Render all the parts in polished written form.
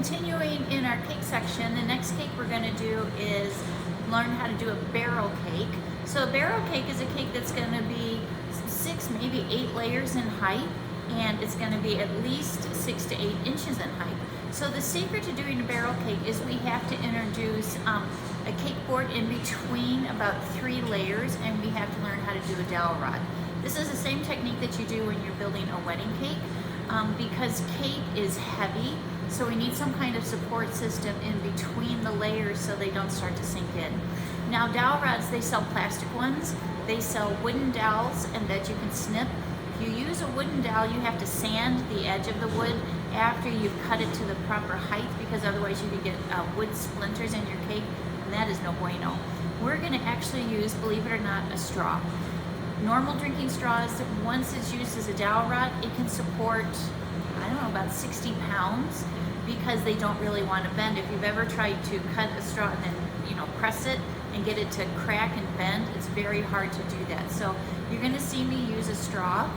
continuing in our cake section, the next cake we're going to do is learn how to do a barrel cake. So a barrel cake is a cake that's going to be 6, maybe 8 layers in height, and it's going to be at least 6 to 8 inches in height. So the secret to doing a barrel cake is we have to introduce a cake board in between about 3 layers, and we have to learn how to do a dowel rod. This is the same technique that you do when you're building a wedding cake, because cake is heavy, so we need some kind of support system in between the layers so they don't start to sink in. Now dowel rods, they sell plastic ones, they sell wooden dowels and that you can snip. If you use a wooden dowel, you have to sand the edge of the wood after you've cut it to the proper height, because otherwise you could get wood splinters in your cake, and that is no bueno. We're gonna actually use, believe it or not, a straw. Normal drinking straws, once it's used as a dowel rod, it can support, I don't know, about 60 pounds, because they don't really want to bend. If you've ever tried to cut a straw and then, press it and get it to crack and bend, it's very hard to do that. So you're gonna see me use a straw.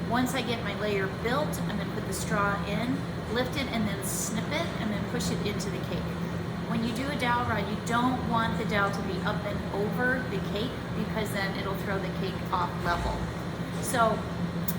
Once I get my layer built, I'm gonna put the straw in, lift it, and then snip it, and then push it into the cake. When you do a dowel rod, you don't want the dowel to be up and over the cake, because then it'll throw the cake off level. So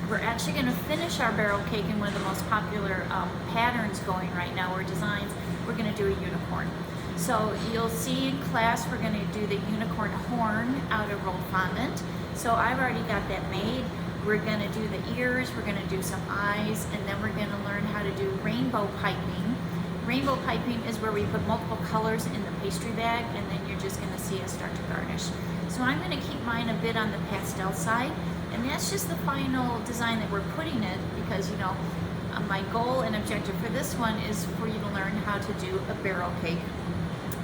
we're actually going to finish our barrel cake in one of the most popular patterns going right now, or designs. We're going to do a unicorn. So you'll see in class we're going to do the unicorn horn out of rolled fondant. So I've already got that made. We're going to do the ears, we're going to do some eyes, and then we're going to learn how to do rainbow piping. Rainbow piping is where we put multiple colors in the pastry bag, and then you're just going to see us start to garnish. So I'm going to keep mine a bit on the pastel side, and that's just the final design that we're putting it, because my goal and objective for this one is for you to learn how to do a barrel cake.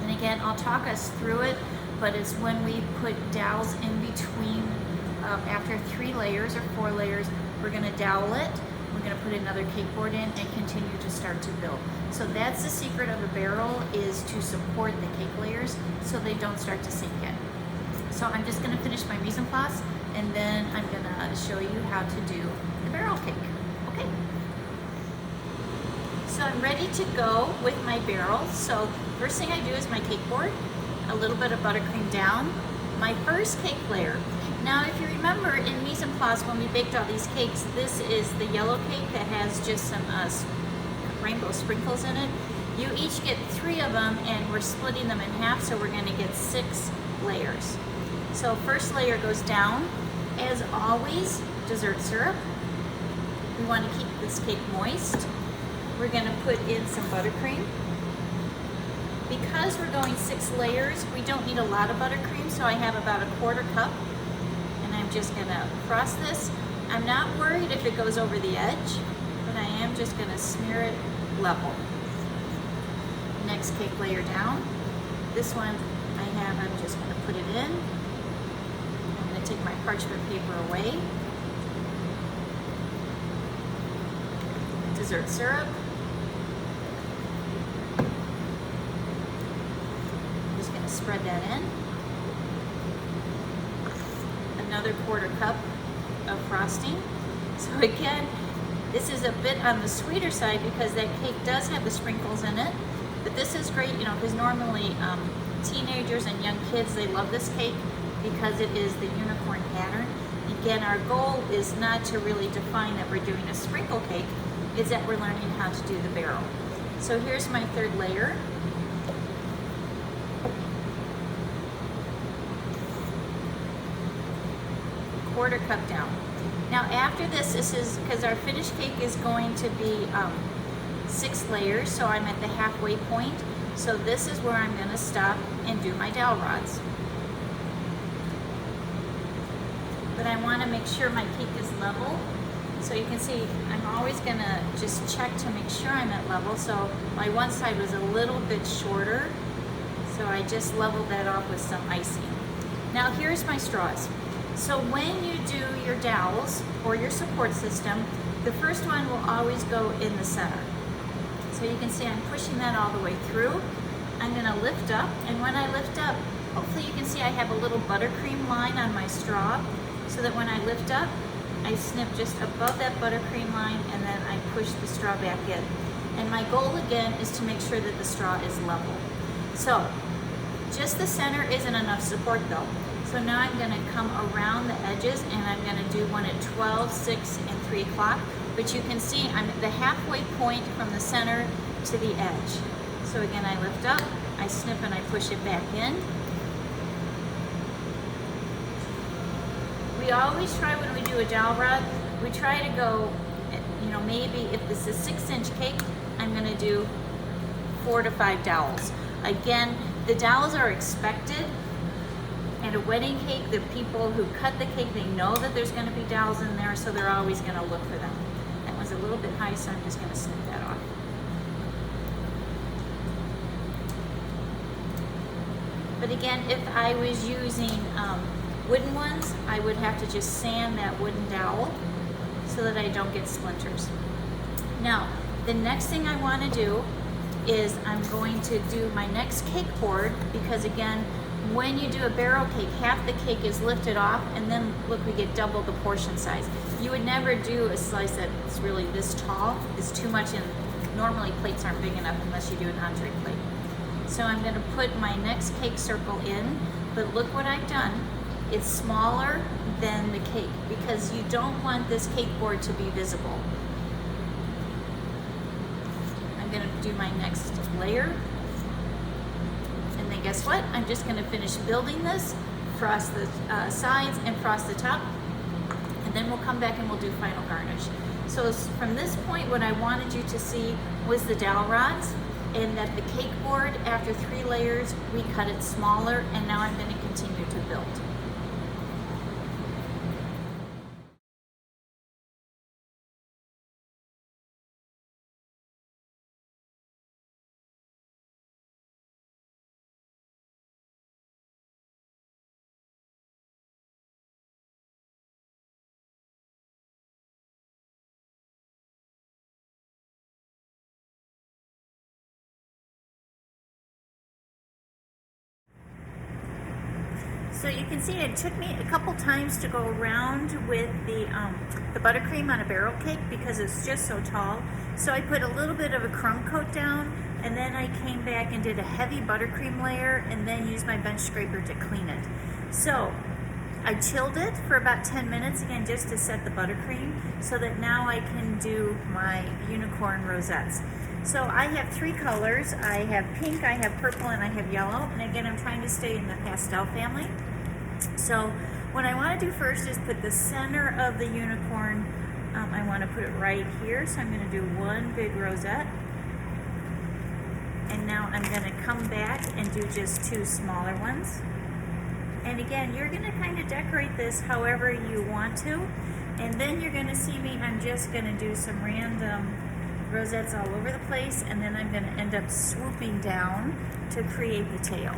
And again, I'll talk us through it, but it's when we put dowels in between, after 3 layers or 4 layers, we're going to dowel it. We're going to put another cake board in and continue to start to build. So that's the secret of a barrel, is to support the cake layers so they don't start to sink in. So I'm just going to finish my mise en place, and then I'm going to show you how to do the barrel cake. Okay. So I'm ready to go with my barrel. So first thing I do is my cake board, a little bit of buttercream down, my first cake layer. Now, if you remember in mise en place when we baked all these cakes, this is the yellow cake that has just some rainbow sprinkles in it. You each get 3 of them, and we're splitting them in half, so we're going to get 6 layers. So first layer goes down. As always, dessert syrup. We want to keep this cake moist. We're going to put in some buttercream. Because we're going 6 layers, we don't need a lot of buttercream, so I have about a 1/4 cup. I'm just going to cross this. I'm not worried if it goes over the edge, but I am just going to smear it level. Next cake layer down. This one I'm just going to put it in. I'm going to take my parchment paper away. Dessert syrup. I'm just going to spread that in. Another 1/4 cup of frosting. So again, this is a bit on the sweeter side because that cake does have the sprinkles in it, but this is great, because normally teenagers and young kids, they love this cake because it is the unicorn pattern. Again, our goal is not to really define that we're doing a sprinkle cake, it's that we're learning how to do the barrel. So here's my 3rd layer. Quarter cup down. Now after this is because our finished cake is going to be 6 layers, so I'm at the halfway point. So this is where I'm going to stop and do my dowel rods. But I want to make sure my cake is level. So you can see I'm always going to just check to make sure I'm at level. So my one side was a little bit shorter, so I just leveled that off with some icing. Now here's my straws. So when you do your dowels or your support system, the first one will always go in the center. So you can see I'm pushing that all the way through. I'm going to lift up, and when I lift up, hopefully you can see I have a little buttercream line on my straw, so that when I lift up, I snip just above that buttercream line, and then I push the straw back in. And my goal again is to make sure that the straw is level. So just the center isn't enough support though. So now I'm gonna come around the edges and I'm gonna do one at 12, 6, and 3 o'clock. But you can see I'm at the halfway point from the center to the edge. So again, I lift up, I snip and I push it back in. We always try when we do a dowel rod, we try to go, you know, maybe if this is 6-inch cake, I'm gonna do 4 to 5 dowels. Again, the dowels are expected. And a wedding cake, the people who cut the cake, they know that there's gonna be dowels in there, so they're always gonna look for them. That one's a little bit high, so I'm just gonna snip that off. But again, if I was using wooden ones, I would have to just sand that wooden dowel so that I don't get splinters. Now, the next thing I wanna do is I'm going to do my next cake board, because again, when you do a barrel cake, half the cake is lifted off, and then look, we get double the portion size. You would never do a slice that's really this tall. It's too much, and normally plates aren't big enough unless you do an entree plate. So I'm gonna put my next cake circle in, but look what I've done. It's smaller than the cake because you don't want this cake board to be visible. I'm gonna do my next layer. And then guess what? I'm just gonna finish building this, frost the sides and frost the top, and then we'll come back and we'll do final garnish. So from this point, what I wanted you to see was the dowel rods, and that the cake board, after 3 layers, we cut it smaller, and now I'm gonna continue to build. So you can see it took me a couple times to go around with the buttercream on a barrel cake because it's just so tall. So I put a little bit of a crumb coat down, and then I came back and did a heavy buttercream layer, and then used my bench scraper to clean it. So I chilled it for about 10 minutes again just to set the buttercream, so that now I can do my unicorn rosettes. So I have 3 colors. I have pink, I have purple, and I have yellow. And again, I'm trying to stay in the pastel family. So what I want to do first is put the center of the unicorn, I want to put it right here. So I'm going to do 1 big rosette. And now I'm going to come back and do just 2 smaller ones. And again, you're going to kind of decorate this however you want to. And then you're going to see me, I'm just going to do some random rosettes all over the place, and then I'm going to end up swooping down to create the tail.